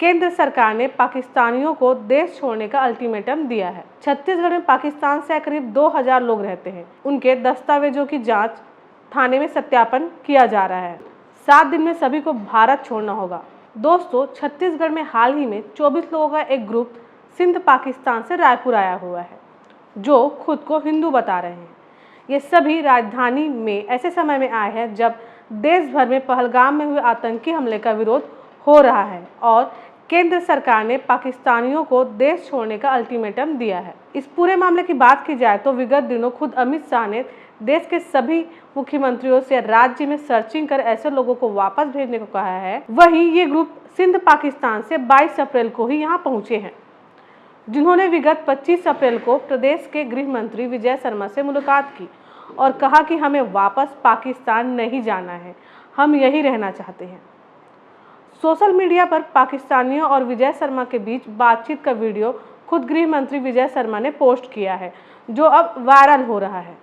केंद्र सरकार ने पाकिस्तानियों को देश छोड़ने का अल्टीमेटम दिया है। छत्तीसगढ़ में पाकिस्तान से करीब 2000 लोग रहते हैं। उनके दस्तावेजों की जांच थाने में सत्यापन किया जा रहा है। 7 दिन में सभी को भारत छोड़ना होगा। दोस्तों, छत्तीसगढ़ में हाल ही में 24 लोगों का एक ग्रुप सिंध पाकिस्तान से रायपुर आया हुआ है, जो खुद को हिंदू बता रहे हैं। ये सभी राजधानी में ऐसे समय में आए हैं जब देश भर में पहलगाम में हुए आतंकी हमले का विरोध हो रहा है और केंद्र सरकार ने पाकिस्तानियों को देश छोड़ने का अल्टीमेटम दिया है। इस पूरे मामले की बात की जाए तो विगत दिनों खुद अमित शाह ने देश के सभी मुख्यमंत्रियों से राज्य में सर्चिंग कर ऐसे लोगों को वापस भेजने को कहा है। वहीं ये ग्रुप सिंध पाकिस्तान से 22 अप्रैल को ही यहाँ पहुंचे हैं, जिन्होंने विगत 25 अप्रैल को प्रदेश के गृह मंत्री विजय शर्मा से मुलाकात की और कहा कि हमें वापस पाकिस्तान नहीं जाना है, हम यही रहना चाहते हैं। सोशल मीडिया पर पाकिस्तानियों और विजय शर्मा के बीच बातचीत का वीडियो खुद गृह मंत्री विजय शर्मा ने पोस्ट किया है, जो अब वायरल हो रहा है।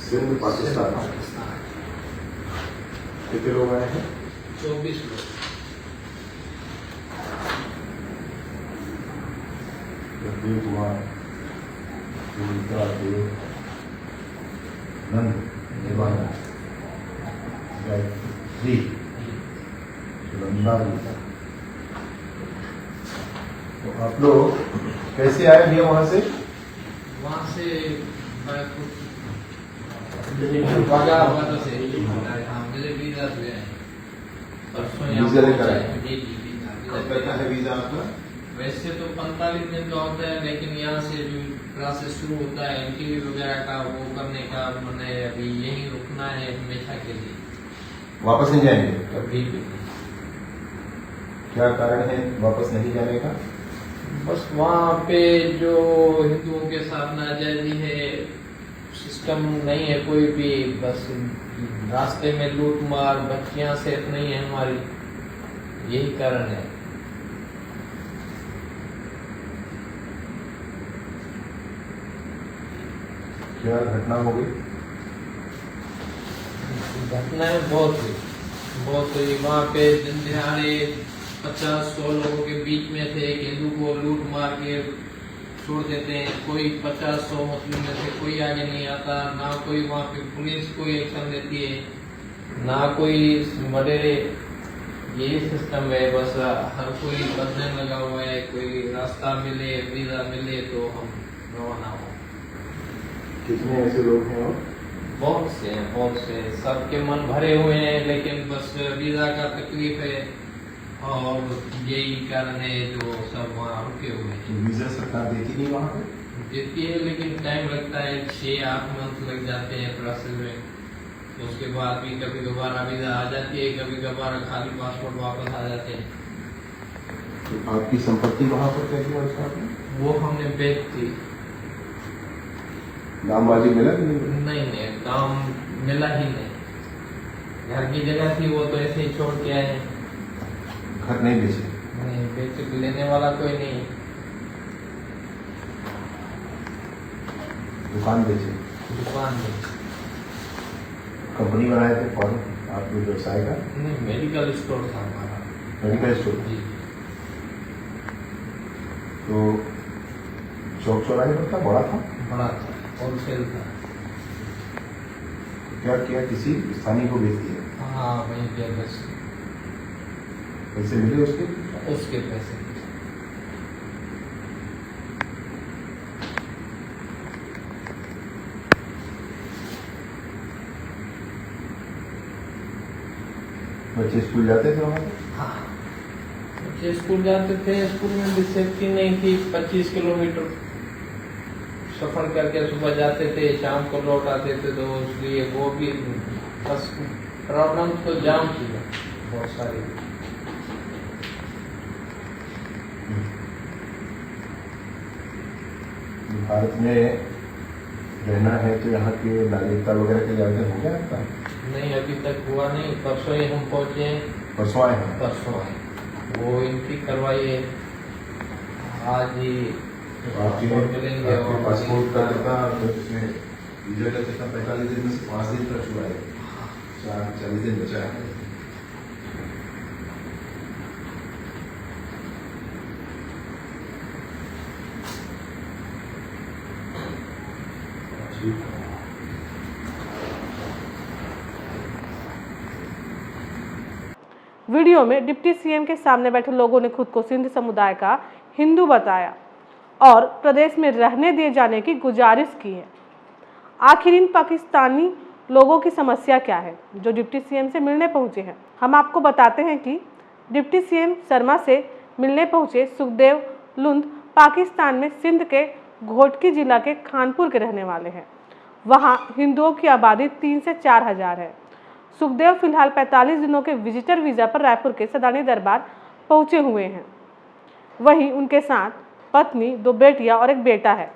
सिंध पाकिस्तान कितने लोग आए हैं? 24 लोग। कुमार, नंद, निवाना, गायत्री, तो आप लोग कैसे आए भैया वहां से? वहाँ से वीजा लेकर आए? कितना है वीजा आपका? वैसे तो 45 दिन का होता है, लेकिन यहाँ से जो प्रोसेस शुरू होता है इंटरव्यू वगैरह का, वो करने का मैंने अभी यहीं रुकना है हमेशा के लिए। वापस नहीं जाएंगे? कभी भी। क्या कारण है वापस नहीं जाने का? बस वहाँ पे जो हिंदुओं के साथ नाजायजी है, सिस्टम नहीं है कोई भी, बस रास्ते में लूट मार, बच्चियां सेफ नहीं है हमारी, यही कारण है। क्या घटना हो गई? घटनाएं बहुत हुई वहाँ पे। दिन दिहाड़े 50-100 लोगों के बीच में थे, एक हिंदू को लूट मार के छोड़ देते हैं। कोई 50-100 मुस्लिम में से कोई आगे नहीं आता, ना कोई वहाँ पे पुलिस कोई एक्शन देती है, ना कोई वडेरे। यही सिस्टम है, बस हर कोई बदलने लगा हुआ है। कोई रास्ता मिले, वीजा मिले तो हम रवाना हो। कितने ऐसे लोग हैं? और बहुत से सबके मन भरे हुए हैं, लेकिन बस वीजा का तकलीफ है और यही कारण है जो सब वहाँ रुके हुए हैं। वीजा सरकार देती नहीं वहाँ पे? देती है, लेकिन टाइम लगता है, 6-8 मंथ लग जाते हैं प्रोसेस में। उसके बाद भी कभी दोबारा वीजा आ जाती है, कभी दोबारा खाली पासपोर्ट वापस आ जाते हैं। तो आपकी संपत्ति वहाँ पर क्या किया उसका आपने? वो हमने बेच दी। नामबाजी मिला कि नहीं, काम मिला ही नहीं। घर की जगह थी, वो तो ऐसे ही छोड़ के आए हैं। घर नहीं बेचे? नहीं बेच, लेने वाला कोई नहीं। दुकान बेचे? दुकान में कंपनी बनाए थे कौन आपके व्यवसाय का? नहीं, मेडिकल स्टोर था हमारा। Medical store? जी। तो चौक चौराहे पर था? बड़ा था? बड़ा था, होलसेल था। क्या किया, किसी स्थानीय को बेच दिया? हाँ, वहीं पे बस पैसे मिले उसके पैसे। बच्चे स्कूल जाते थे वहाँ? हाँ, बच्चे स्कूल जाते थे। स्कूल में भी सेफ्टी नहीं थी। 25 किलोमीटर सफर करके सुबह जाते थे, शाम को लौट आते थे, तो इसलिए वो भी बस प्रॉब्लम तो जाम थी बहुत सारी। भारत में रहना है तो यहाँ के नागरिकता वगैरह के आवेदन हो गया आपका? नहीं, अभी तक हुआ नहीं। परसों ही हम पहुंचे हैं। परसों आए हैं? परसों आए, वो एंट्री करवाई है आज ही। पासपोर्ट का कितना वीजा का कितना 45 दिन में से 5 दिन का हुआ है? 40 दिन बचा है। वीडियो में डिप्टी सीएम के सामने बैठे लोगों ने खुद को सिंध समुदाय का हिंदू बताया और प्रदेश में रहने दिए जाने की गुजारिश की है। आखिर इन पाकिस्तानी लोगों की समस्या क्या है जो डिप्टी सीएम से मिलने पहुंचे हैं? हम आपको बताते हैं कि डिप्टी सीएम शर्मा से मिलने पहुंचे सुखदेव लुंद पाकिस्तान में सिंध के घोटकी जिला के खानपुर के रहने वाले हैं। वहां हिंदुओं की आबादी 3 से 4 हजार है। सुखदेव फिलहाल 45 दिनों के विजिटर वीजा पर रायपुर के सदानी दरबार पहुंचे हुए हैं। वहीं उनके साथ पत्नी, 2 बेटियां और एक बेटा है।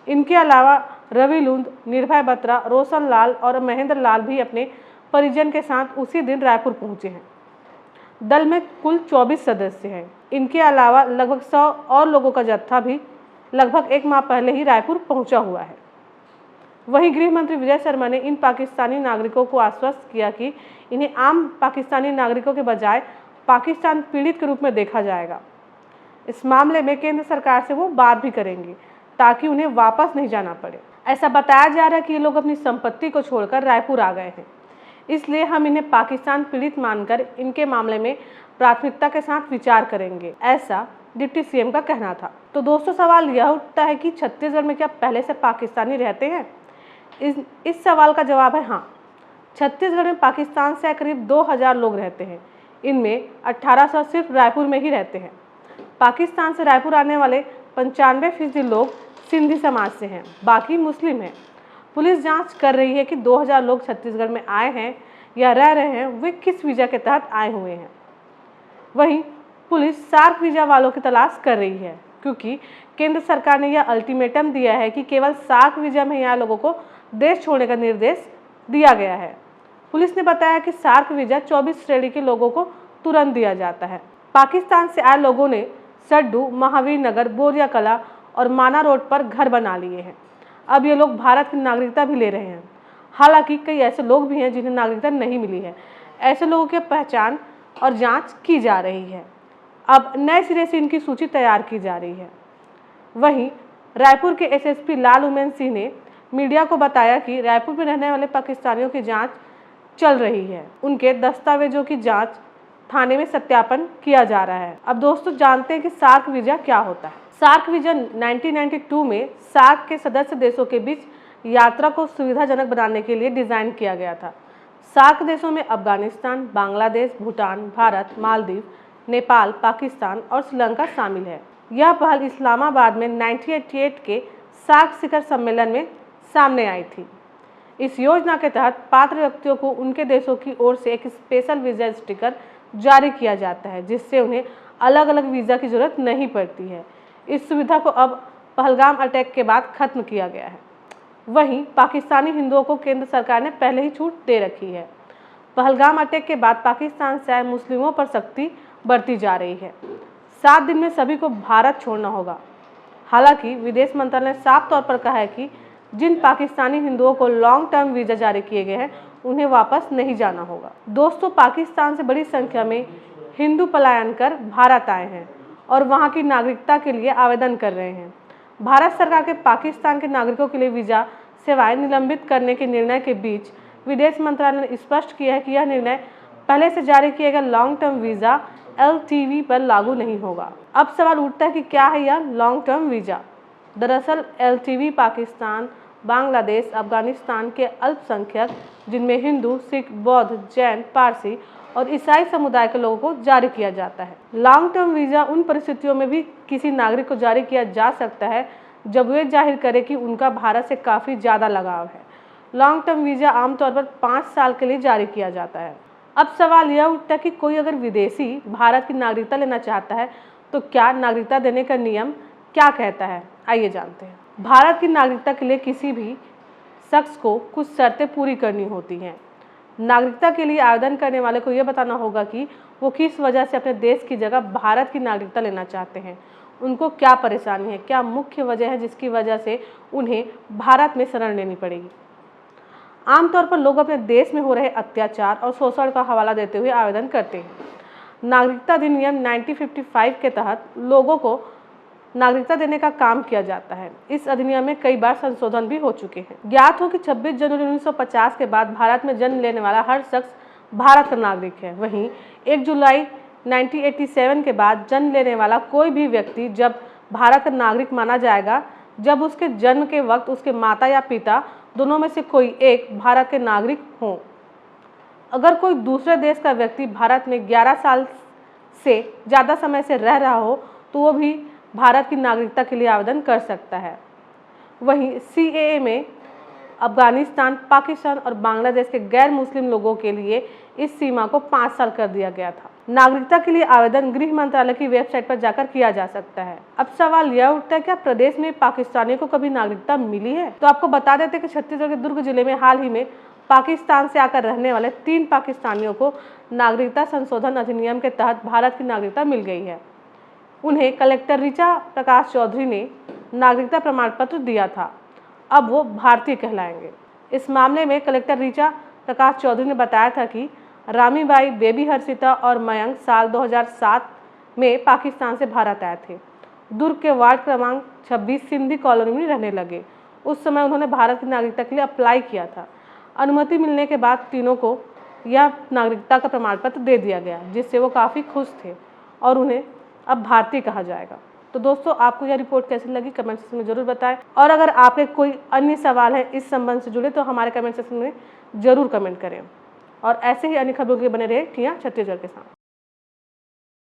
इनके अलावा रवि लुंद, निर्भय बत्रा, रोशन लाल और महेंद्र लाल भी अपने परिजन के साथ उसी दिन रायपुर पहुंचे हैं। दल में कुल 24 सदस्य हैं। इनके अलावा लगभग 100 और लोगों का जत्था भी लगभग 1 माह पहले ही रायपुर पहुंचा हुआ है। वहीं गृह मंत्री विजय शर्मा ने इन पाकिस्तानी नागरिकों को आश्वस्त किया कि इन्हें आम पाकिस्तानी नागरिकों के बजाय पाकिस्तान पीड़ित के रूप में देखा जाएगा। इस मामले में केंद्र सरकार से वो बात भी करेंगे ताकि उन्हें वापस नहीं जाना पड़े। ऐसा बताया जा रहा है कि ये लोग अपनी संपत्ति को छोड़कर रायपुर आ गए हैं, इसलिए हम इन्हें पाकिस्तान पीड़ित मानकर इनके मामले में प्राथमिकता के साथ विचार करेंगे, ऐसा डिप्टी सीएम का कहना था। तो दोस्तों, सवाल यह उठता है कि छत्तीसगढ़ में क्या पहले से पाकिस्तानी रहते हैं? इस सवाल का जवाब है हाँ। छत्तीसगढ़ में पाकिस्तान से करीब 2000 लोग रहते हैं। इनमें 1800 सिर्फ रायपुर में ही रहते हैं। पाकिस्तान से रायपुर आने वाले 95% लोग सिंधी समाज से हैं, बाकी मुस्लिम हैं। पुलिस जांच कर रही है कि 2000 लोग छत्तीसगढ़ में आए हैं या रह रहे हैं, वे किस वीज़ा के तहत आए हुए हैं। वहीं पुलिस सार्क वीज़ा वालों की तलाश कर रही है, क्योंकि केंद्र सरकार ने यह अल्टीमेटम दिया है कि केवल सार्क वीज़ा में यहाँ लोगों को देश छोड़ने का निर्देश दिया गया है। पुलिस ने बताया कि सार्क वीज़ा 24 श्रेणी के लोगों को तुरंत दिया जाता है। पाकिस्तान से आए लोगों ने सड्डू, महावीर नगर, बोरिया कला और माना रोड पर घर बना लिए हैं। अब ये लोग भारत की नागरिकता भी ले रहे हैं। हालांकि कई ऐसे लोग भी हैं जिन्हें नागरिकता नहीं मिली है। ऐसे लोगों की पहचान और जांच की जा रही है। अब नए सिरे से इनकी सूची तैयार की जा रही है। वहीं रायपुर के एसएसपी लाल उमेन सिंह ने मीडिया को बताया कि रायपुर में रहने वाले पाकिस्तानियों की जांच चल रही है। उनके दस्तावेजों की जांच थाने में सत्यापन किया जा रहा है। अब दोस्तों, जानते हैं कि सार्क वीज़ा क्या होता है। सार्क वीज़ा 1992 में सार्क के सदस्य देशों के बीच यात्रा को सुविधाजनक बनाने के लिए डिज़ाइन किया गया था। सार्क देशों में अफगानिस्तान, बांग्लादेश, भूटान, भारत, मालदीव, नेपाल, पाकिस्तान और श्रीलंका शामिल है। यह पहल इस्लामाबाद में 1988 के सार्क शिखर सम्मेलन में सामने आई थी। इस योजना के तहत पात्र व्यक्तियों को उनके देशों की ओर से एक स्पेशल वीज़ा स्टिकर जारी किया जाता है, जिससे उन्हें अलग अलग वीज़ा की जरूरत नहीं पड़ती है। इस सुविधा को अब पहलगाम अटैक के बाद खत्म किया गया है। वहीं पाकिस्तानी हिंदुओं को केंद्र सरकार ने पहले ही छूट दे रखी है। पहलगाम अटैक के बाद पाकिस्तान से आए मुस्लिमों पर सख्ती बरती जा रही है। 7 दिन में सभी को भारत छोड़ना होगा। हालांकि विदेश मंत्रालय ने साफ तौर पर कहा है कि जिन पाकिस्तानी हिंदुओं को लॉन्ग टर्म वीज़ा जारी किए गए हैं, उन्हें वापस नहीं जाना होगा। दोस्तों, पाकिस्तान से बड़ी संख्या में हिंदू पलायन कर भारत आए हैं और वहां की नागरिकता के लिए आवेदन कर रहे हैं। भारत सरकार के पाकिस्तान के नागरिकों के लिए वीज़ा सेवाएं निलंबित करने के निर्णय के बीच विदेश मंत्रालय ने स्पष्ट किया है कि यह निर्णय पहले से जारी किए गए लॉन्ग टर्म वीज़ा LTV पर लागू नहीं होगा। अब सवाल उठता है कि क्या है यह लॉन्ग टर्म वीज़ा? दरअसल LTV पाकिस्तान, बांग्लादेश, अफगानिस्तान के अल्पसंख्यक, जिनमें हिंदू, सिख, बौद्ध, जैन, पारसी और ईसाई समुदाय के लोगों को जारी किया जाता है। लॉन्ग टर्म वीज़ा उन परिस्थितियों में भी किसी नागरिक को जारी किया जा सकता है जब वे जाहिर करें कि उनका भारत से काफ़ी ज़्यादा लगाव है। लॉन्ग टर्म वीज़ा आमतौर पर 5 साल के लिए जारी किया जाता है। अब सवाल यह उठता है कि कोई अगर विदेशी भारत की नागरिकता लेना चाहता है तो क्या नागरिकता देने का नियम क्या कहता है? आइए जानते हैं। भारत की नागरिकता के लिए किसी भी शख्स को कुछ शर्तें पूरी करनी होती हैं। नागरिकता के लिए आवेदन करने वाले को यह बताना होगा कि वो किस वजह से अपने देश की जगह भारत की नागरिकता लेना चाहते हैं, उनको क्या परेशानी है, क्या मुख्य वजह है जिसकी वजह से उन्हें भारत में शरण लेनी पड़ेगी। आमतौर पर लोग अपने देश में हो रहे अत्याचार और शोषण का हवाला देते हुए आवेदन करते हैं। नागरिकता अधिनियम 1955 के तहत लोगों को नागरिकता देने का काम किया जाता है। इस अधिनियम में कई बार संशोधन भी हो चुके हैं। ज्ञात हो कि 26 जनवरी 1950 के बाद भारत में जन्म लेने वाला हर शख्स भारत का नागरिक है। वहीं 1 जुलाई 1987 के बाद जन्म लेने वाला कोई भी व्यक्ति जब भारत का नागरिक माना जाएगा जब उसके जन्म के वक्त उसके माता या पिता दोनों में से कोई एक भारत के नागरिक हों। अगर कोई दूसरे देश का व्यक्ति भारत में 11 साल से ज़्यादा समय से रह रहा हो तो वो भी भारत की नागरिकता के लिए आवेदन कर सकता है। वहीं CAA में अफगानिस्तान, पाकिस्तान और बांग्लादेश के गैर मुस्लिम लोगों के लिए इस सीमा को 5 साल कर दिया गया था। नागरिकता के लिए आवेदन गृह मंत्रालय की वेबसाइट पर जाकर किया जा सकता है। अब सवाल यह उठता है, क्या प्रदेश में पाकिस्तानियों को कभी नागरिकता मिली है? तो आपको बता देते हैं कि छत्तीसगढ़ के दुर्ग जिले में हाल ही में पाकिस्तान से आकर रहने वाले 3 पाकिस्तानियों को नागरिकता संशोधन अधिनियम के तहत भारत की नागरिकता मिल गई है। उन्हें कलेक्टर ऋचा प्रकाश चौधरी ने नागरिकता प्रमाण पत्र दिया था। अब वो भारतीय कहलाएंगे। इस मामले में कलेक्टर ऋचा प्रकाश चौधरी ने बताया था कि रामीबाई, बेबी हर्षिता और मयंक साल 2007 में पाकिस्तान से भारत आए थे। दुर्ग के वार्ड क्रमांक 26 सिंधी कॉलोनी में रहने लगे। उस समय उन्होंने भारत की नागरिकता के लिए अप्लाई किया था। अनुमति मिलने के बाद तीनों को यह नागरिकता का प्रमाण पत्र दे दिया गया, जिससे वो काफ़ी खुश थे और उन्हें अब भारतीय कहा जाएगा। तो दोस्तों, आपको यह रिपोर्ट कैसी लगी कमेंट सेक्शन में जरूर बताएं। और अगर आपके कोई अन्य सवाल है इस संबंध से जुड़े तो हमारे कमेंट सेक्शन में जरूर कमेंट करें। और ऐसे ही अन्य खबरों के बने रहे ठिया छत्तीसगढ़ के साथ।